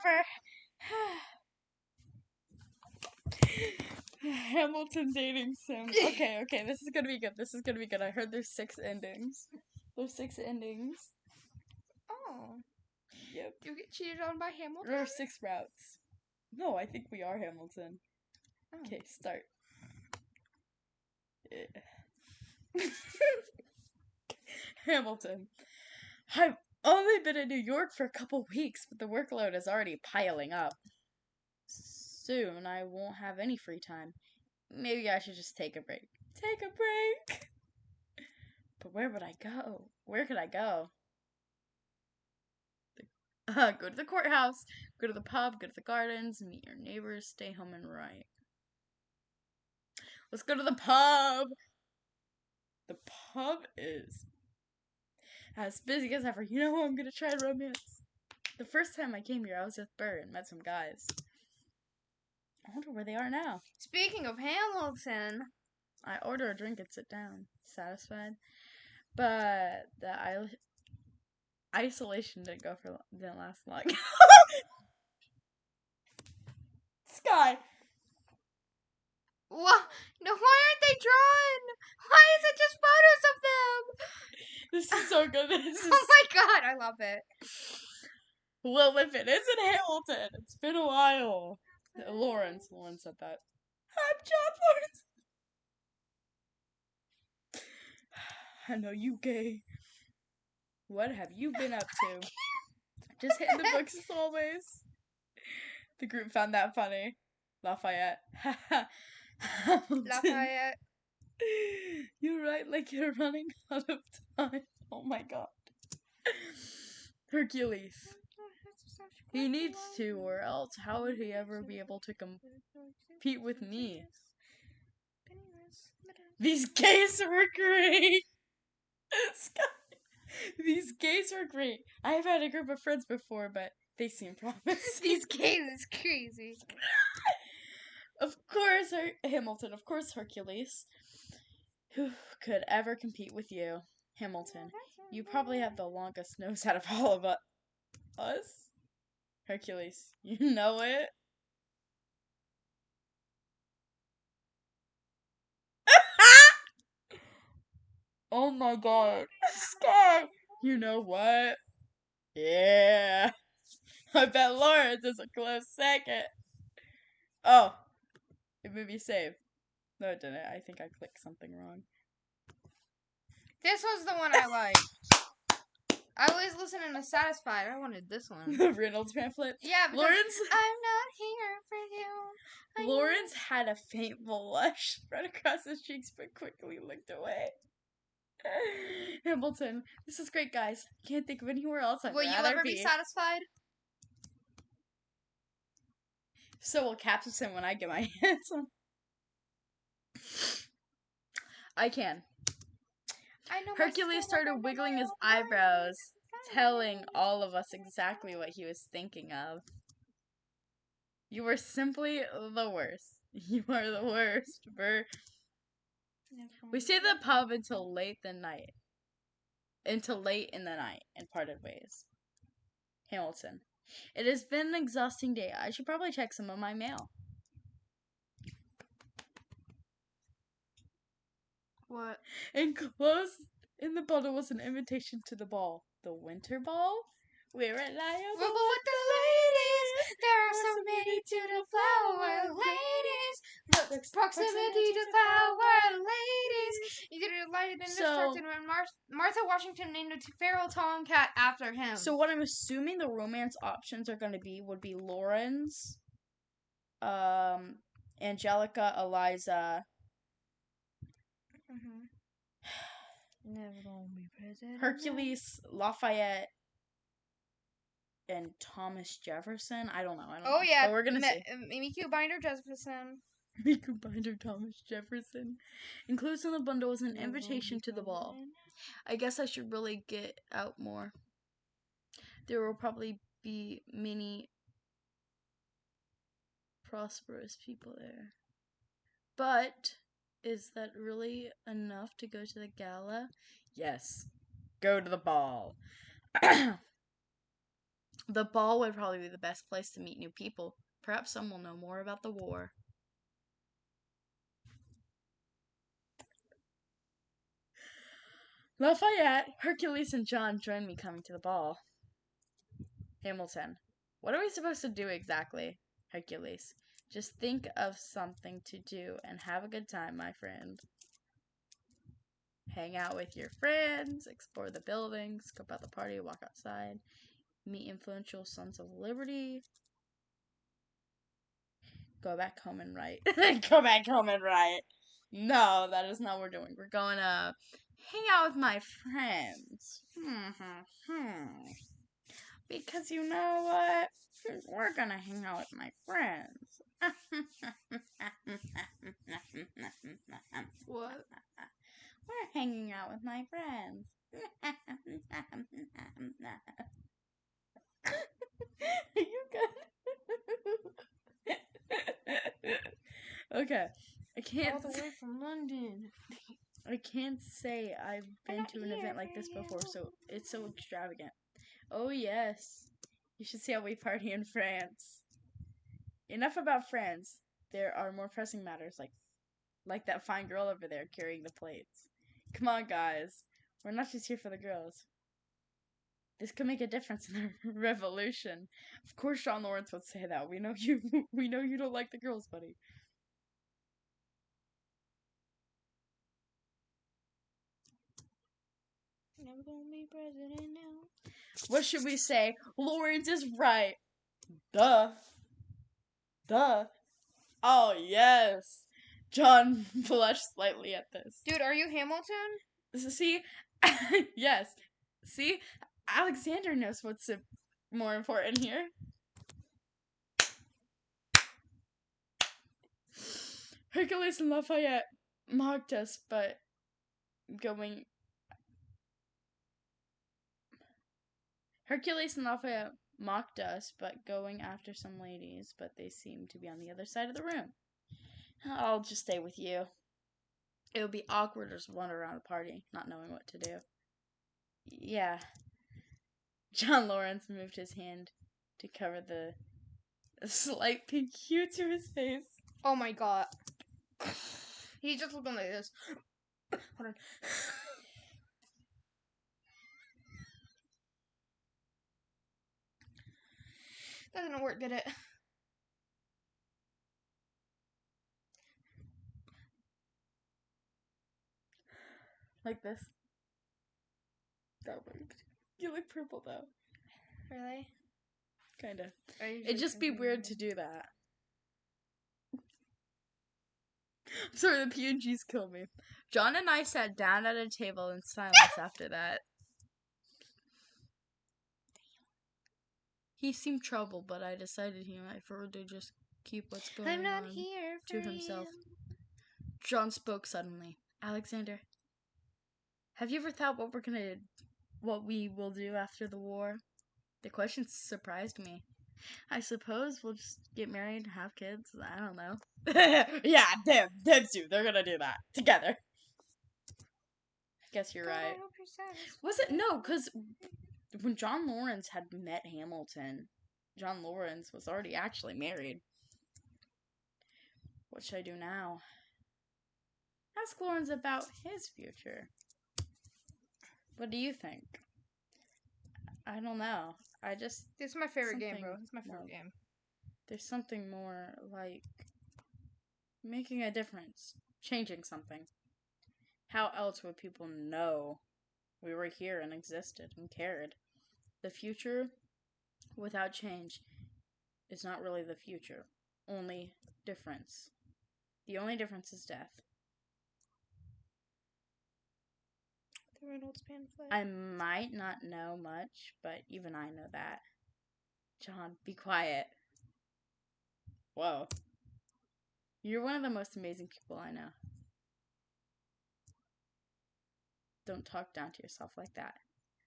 whatever. Hamilton dating sim. Okay, this is gonna be good. I heard there's 6 endings. There's 6 endings. Oh. Yep. You get cheated on by Hamilton? There are 6 routes. No, I think we are Hamilton. Oh. Okay, start. Hamilton. I've only been in New York for a couple weeks, but the workload is already piling up. Soon I won't have any free time. Maybe I should just take a break. Take a break! But where would I go? Where could I go? Go to the courthouse, go to the pub, go to the gardens, meet your neighbors, stay home and write. Let's go to the pub! The pub is as busy as ever. You know who I'm gonna try romance? The first time I came here, I was with Burr and met some guys. I wonder where they are now. Speaking of Hamilton, I order a drink and sit down, satisfied. But the isolation didn't last long. Sky! what? No, why aren't they drawn? Why is it just photos of them? This is so good. Oh my god, I love it. Well, if it isn't Hamilton, it's been a while. Lawrence said that. I'm John Lawrence. I know you gay. What have you been up to? Just hitting the books as always. The group found that funny. Lafayette. Lafayette. You write like you're running out of time. Oh my god. Hercules. He needs to, or else how would he ever be able to compete with me? These gays were great! These gays were great. I've had a group of friends before, but they seem promising. These gays is crazy. Of course, Hamilton. Of course, Hercules. Who could ever compete with you? Hamilton. You probably have the longest nose out of all of us. Hercules. You know it? Oh my god. Sky! You know what? Yeah. I bet Lawrence is a close second. Oh. It made me save. No, it didn't. I think I clicked something wrong. This was the one I liked. I always listen to Satisfied. I wanted this one. The Reynolds pamphlet? Yeah, because Lawrence? I'm not here for you. Lawrence had a faint blush spread across his cheeks, but quickly looked away. Hamilton, this is great, guys. Can't think of anywhere else I'd Will you rather ever be be. satisfied? So will Capsicum when I get my hands on. I can. Hercules started wiggling his eyebrows, telling all of us exactly what he was thinking of. You were simply the worst. You are the worst, Burr. We stayed at the pub until late in the night, and parted ways. Hamilton. It has been an exhausting day. I should probably check some of my mail. What? Enclosed in the bundle was an invitation to the ball. The winter ball? We're at Lyle Rumble with the ladies. There are so many to the flower ladies. Look, proximity to flower ladies. You get delighted and distracted when Martha Washington named a feral tomcat after him. So what I'm assuming the romance options are going to would be Lawrence, Angelica, Eliza. Never gonna be president. Hercules, Lafayette, and Thomas Jefferson. I don't know. Oh yeah, but we're gonna see. Miku Binder Jefferson. Miku Binder Thomas Jefferson. Enclosed in the bundle was an invitation to the ball. I guess I should really get out more. There will probably be many prosperous people there. But is that really enough to go to the gala? Yes. Go to the ball. The ball would probably be the best place to meet new people. Perhaps some will know more about the war. Lafayette, Hercules, and John join me coming to the ball. Hamilton. What are we supposed to do exactly? Hercules. Just think of something to do and have a good time, my friend. Hang out with your friends, explore the buildings, scope out the party, walk outside, meet influential Sons of Liberty. Go back home and write. Go back home and write. No, that is not what we're doing. We're going to hang out with my friends. Because you know what? We're going to hang out with my friends. What? We're hanging out with my friends. Are you good? Okay. I can't. All the way from London. I can't say I've been to an event like this before, so it's so extravagant. Oh yes. You should see how we party in France. Enough about France. There are more pressing matters like that fine girl over there carrying the plates. Come on, guys. We're not just here for the girls. This could make a difference in the revolution. Of course John Lawrence would say that. We know you don't like the girls, buddy. Never gonna be president now. What should we say? Lawrence is right. Duh. Oh, yes. John blushed slightly at this. Dude, are you Hamilton? See? Yes. See? Alexander knows what's more important here. Hercules and Lafayette mocked us, but going after some ladies, but they seem to be on the other side of the room. I'll just stay with you. It would be awkward to just wander around the party, not knowing what to do. Yeah. John Lawrence moved his hand to cover the slight pink hue to his face. Oh my god. He's just looking like this. Hold on. That didn't work, did it? Like this. That worked. You look purple though. Really? Kinda. It'd just be weird to do that. I'm sorry, the PNGs kill me. John and I sat down at a table in silence after that. He seemed troubled, but I decided he might prefer to just keep what's going on here to himself. John spoke suddenly. Alexander, have you ever thought what we will do after the war? The question surprised me. I suppose we'll just get married and have kids. I don't know. Yeah, them two. They're gonna do that together. I guess you're right. Was it? No, because when John Lawrence had met Hamilton, John Lawrence was already actually married. What should I do now? Ask Lawrence about his future. What do you think? I don't know. This is my favorite game, bro. It's my favorite game. There's something more like making a difference, changing something. How else would people know we were here and existed and cared? The future without change is not really the future. Only difference. The only difference is death. The Reynolds Pan flag. I might not know much, but even I know that. John, be quiet. Whoa. You're one of the most amazing people I know. Don't talk down to yourself like that.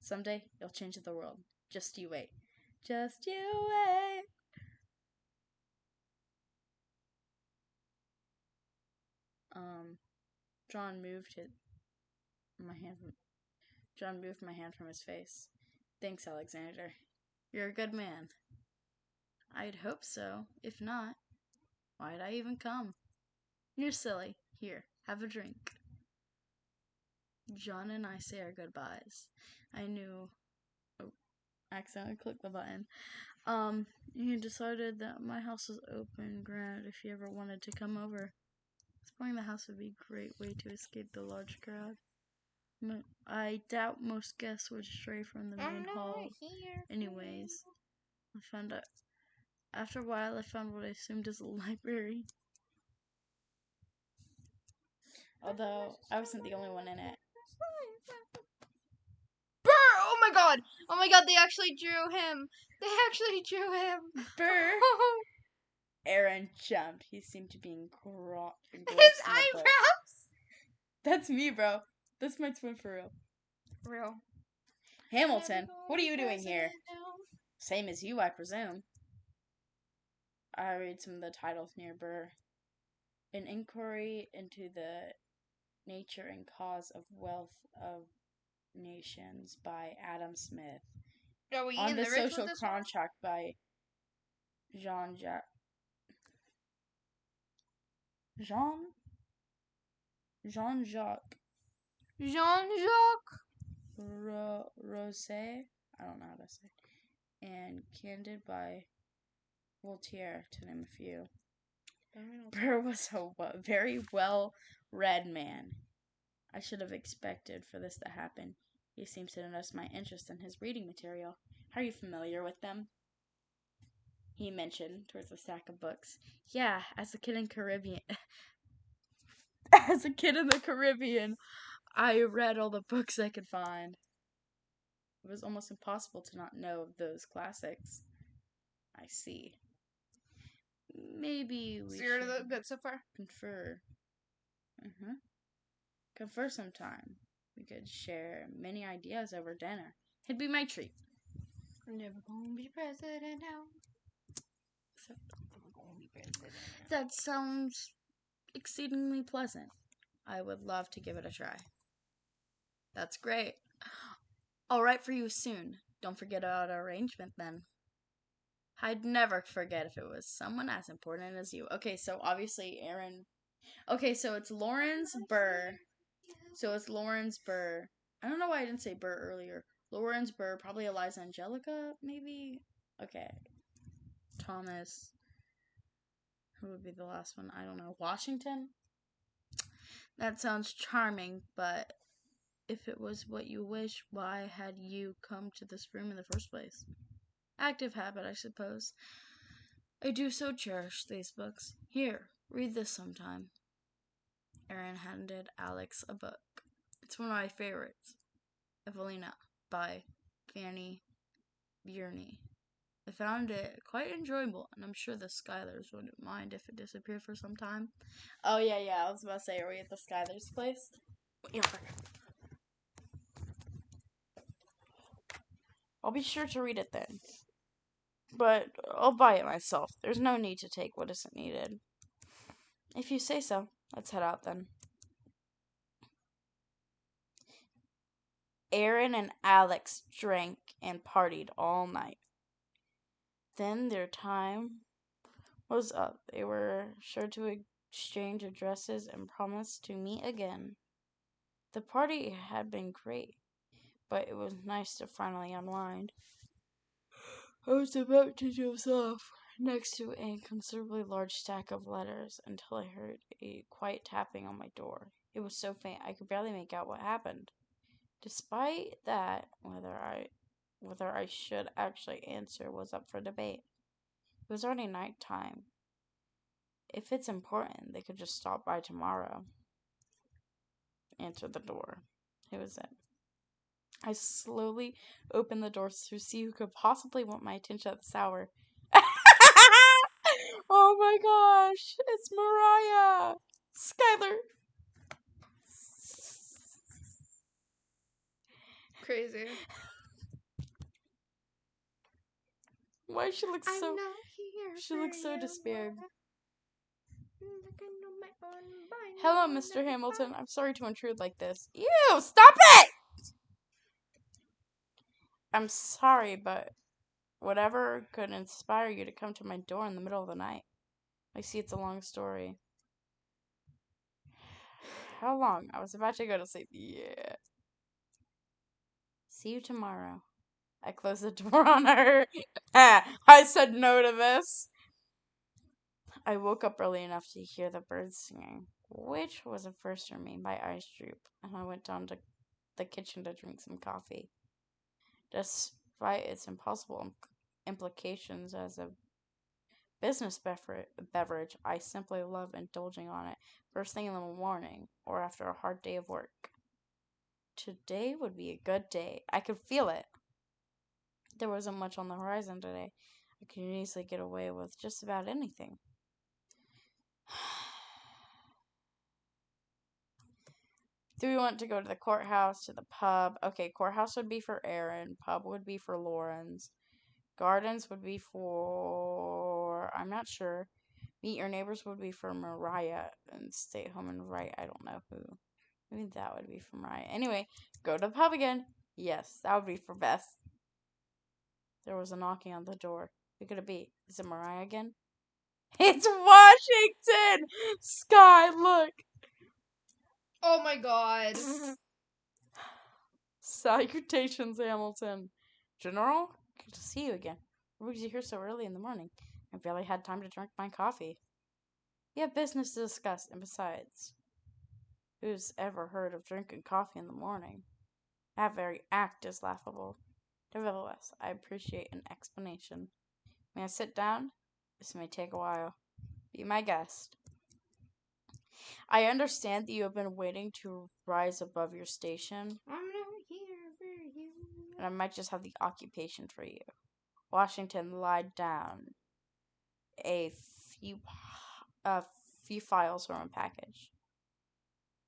Someday, you'll change the world. Just you wait. Just you wait. John moved my hand from his face. Thanks, Alexander. You're a good man. I'd hope so. If not, why'd I even come? You're silly. Here, have a drink. John and I say our goodbyes. I knew... Oh, accidentally clicked the button. He decided that my house was open, granted, if he ever wanted to come over. Exploring the house would be a great way to escape the large crowd. I doubt most guests would stray from the main hall. Anyways, I found out. After a while, I found what I assumed is a library. Although, I wasn't the only one in it. Burr! Oh my god! Oh my god, they actually drew him! They actually drew him! Burr! Aaron jumped. He seemed to be engrossed. His eyebrows! That's me, bro. That's my twin for real. Real. Hamilton, what are you doing here? Same as you, I presume. I read some of the titles near Burr. An Inquiry into the Nature and Cause of Wealth of Nations by Adam Smith. Are we On in the the Social Contract by Jean-Jacques Rousseau, I don't know how to say it, and Candide by Voltaire, to name a few. Burr was a very well-read man. I should have expected for this to happen. He seems to notice my interest in his reading material. Are you familiar with them? He mentioned towards a stack of books. Yeah, as a kid in the Caribbean, I read all the books I could find. It was almost impossible to not know of those classics. I see. Maybe we should... So you're good so far? Confer. Confer sometime. We could share many ideas over dinner. It'd be my treat. I'm never gonna be president now. That sounds exceedingly pleasant. I would love to give it a try. That's great. I'll write for you soon. Don't forget about our arrangement then. I'd never forget if it was someone as important as you. Okay, so obviously Aaron... Okay, so it's Lawrence Burr. I don't know why I didn't say Burr earlier. Lawrence Burr, probably Eliza Angelica, maybe? Okay. Thomas. Who would be the last one? I don't know. Washington? That sounds charming, but if it was what you wish, why had you come to this room in the first place? Active habit, I suppose. I do so cherish these books. Here, read this sometime. Aaron handed Alex a book. It's one of my favorites. Evelina by Fanny Burney. I found it quite enjoyable, and I'm sure the Schuyler's wouldn't mind if it disappeared for some time. Oh, yeah, I was about to say, are we at the Schuyler's place? Yeah. I'll be sure to read it then. But I'll buy it myself. There's no need to take what isn't needed. If you say so, let's head out then. Aaron and Alex drank and partied all night. Then their time was up. They were sure to exchange addresses and promise to meet again. The party had been great, but it was nice to finally unwind. I was about to doze off next to a considerably large stack of letters until I heard a quiet tapping on my door. It was so faint I could barely make out what happened. Despite that, whether I should actually answer was up for debate. It was already night time. If it's important, they could just stop by tomorrow. Answer the door. Who is it? I slowly opened the door to see who could possibly want my attention at this hour. Oh my gosh! It's Mariah! Schuyler! Crazy. Why she looks so... She looks so despaired. Hello, Mr. Hamilton. I'm sorry to intrude like this. Ew! Stop it! I'm sorry, but whatever could inspire you to come to my door in the middle of the night. I see it's a long story. How long? I was about to go to sleep. Yeah. See you tomorrow. I closed the door on her. I said no to this. I woke up early enough to hear the birds singing, which was a first for me. My eyes drooped, and I went down to the kitchen to drink some coffee. Despite its impossible implications as a business beverage, I simply love indulging on it first thing in the morning or after a hard day of work. Today would be a good day. I could feel it. There wasn't much on the horizon today. I could easily get away with just about anything. Do we want to go to the courthouse, to the pub? Okay, courthouse would be for Aaron. Pub would be for Lawrence. Gardens would be for... I'm not sure. Meet your neighbors would be for Mariah. And stay at home and write. I don't know who. Maybe that would be for Mariah. Anyway, go to the pub again. Yes, that would be for Beth. There was a knocking on the door. Who could it be? Is it Mariah again? It's Washington! Sky, look! Oh my god. Salutations, Hamilton. General? Good to see you again. What brings you here so early in the morning? I barely had time to drink my coffee. We have business to discuss, and besides, who's ever heard of drinking coffee in the morning? That very act is laughable. Nevertheless, I appreciate an explanation. May I sit down? This may take a while. Be my guest. I understand that you have been waiting to rise above your station. I'm not here for you. And I might just have the occupation for you. Washington, lie down. A few files from a package.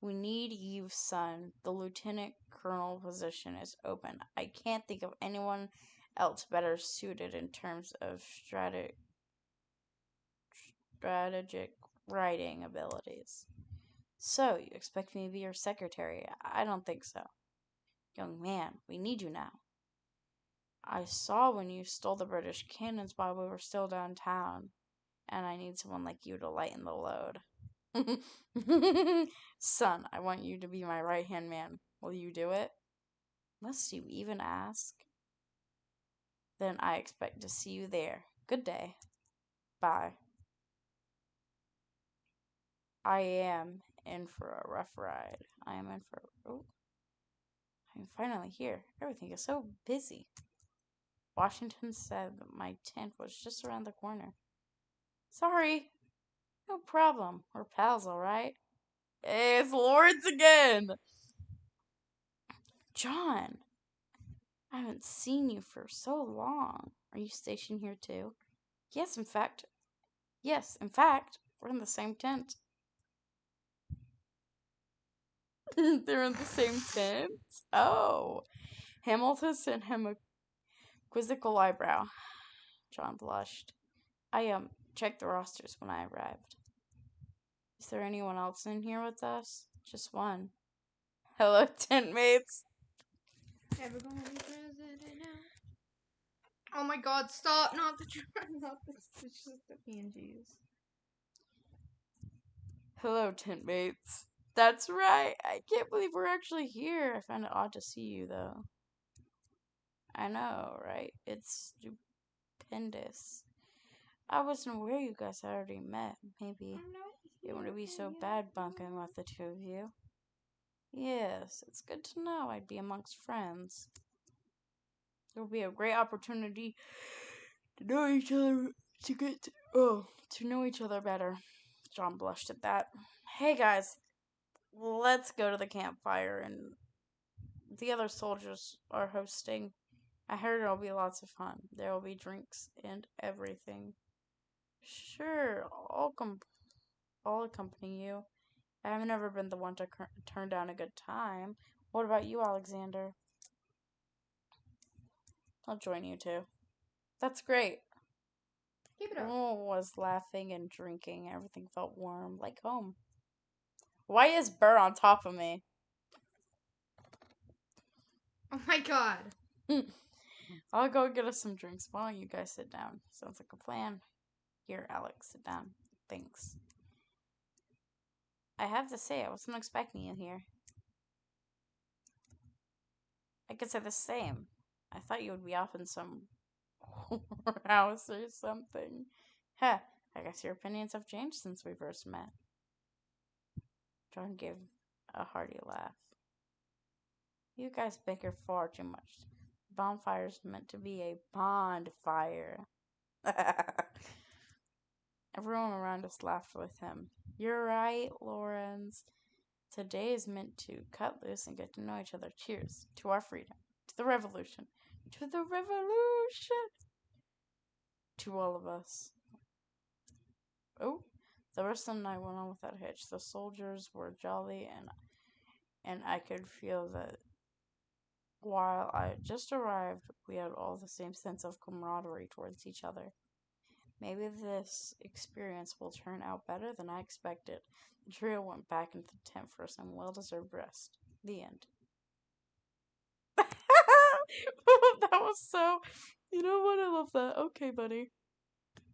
We need you, son. The lieutenant colonel position is open. I can't think of anyone else better suited in terms of strategic writing abilities. So, you expect me to be your secretary? I don't think so. Young man, we need you now. I saw when you stole the British cannons while we were still downtown, and I need someone like you to lighten the load. Son, I want you to be my right-hand man. Will you do it? Must you even ask? Then I expect to see you there. Good day. Bye. I am in for a rough ride. I'm finally here. Everything is so busy. Washington said that my tent was just around the corner. Sorry. No problem. We're pals, alright? Hey, it's Lawrence again! John! I haven't seen you for so long. Are you stationed here too? Yes, in fact, we're in the same tent. They're in the same tent? Oh. Hamilton sent him a quizzical eyebrow. John blushed. I checked the rosters when I arrived. Is there anyone else in here with us? Just one. Hello, tent mates. Ever gonna be president now? Oh my god, stop! Not the it's just the PNGs. Hello, tent mates. That's right. I can't believe we're actually here. I find it odd to see you, though. I know, right? It's stupendous. I wasn't aware you guys had already met. Maybe it wouldn't be so bad bunking with the two of you. Yes, it's good to know I'd be amongst friends. There will be a great opportunity to know each other, to know each other better. John blushed at that. Hey guys, let's go to the campfire, and the other soldiers are hosting. I heard it'll be lots of fun. There will be drinks and everything. Sure, I'll accompany you. I've never been the one to turn down a good time. What about you, Alexander? I'll join you too. That's great. Keep it up. Everyone was laughing and drinking. Everything felt warm, like home. Why is Burr on top of me? Oh my god. I'll go get us some drinks. Why don't you guys sit down? Sounds like a plan. Here, Alex, sit down. Thanks. I have to say, I wasn't expecting you here. I could say the same. I thought you would be off in some house or something. Huh, I guess your opinions have changed since we first met. John gave a hearty laugh. You guys bicker far too much. Bonfire's meant to be a bond fire. Everyone around us laughed with him. You're right, Lawrence. Today is meant to cut loose and get to know each other. Cheers to our freedom, to the revolution, to the revolution, to all of us. Oh, the rest of the night went on without a hitch. The soldiers were jolly, and I could feel that while I had just arrived, we had all the same sense of camaraderie towards each other. Maybe this experience will turn out better than I expected. The trio went back into the tent for some well-deserved rest. The end. That was so... You know what? I love that. Okay, buddy.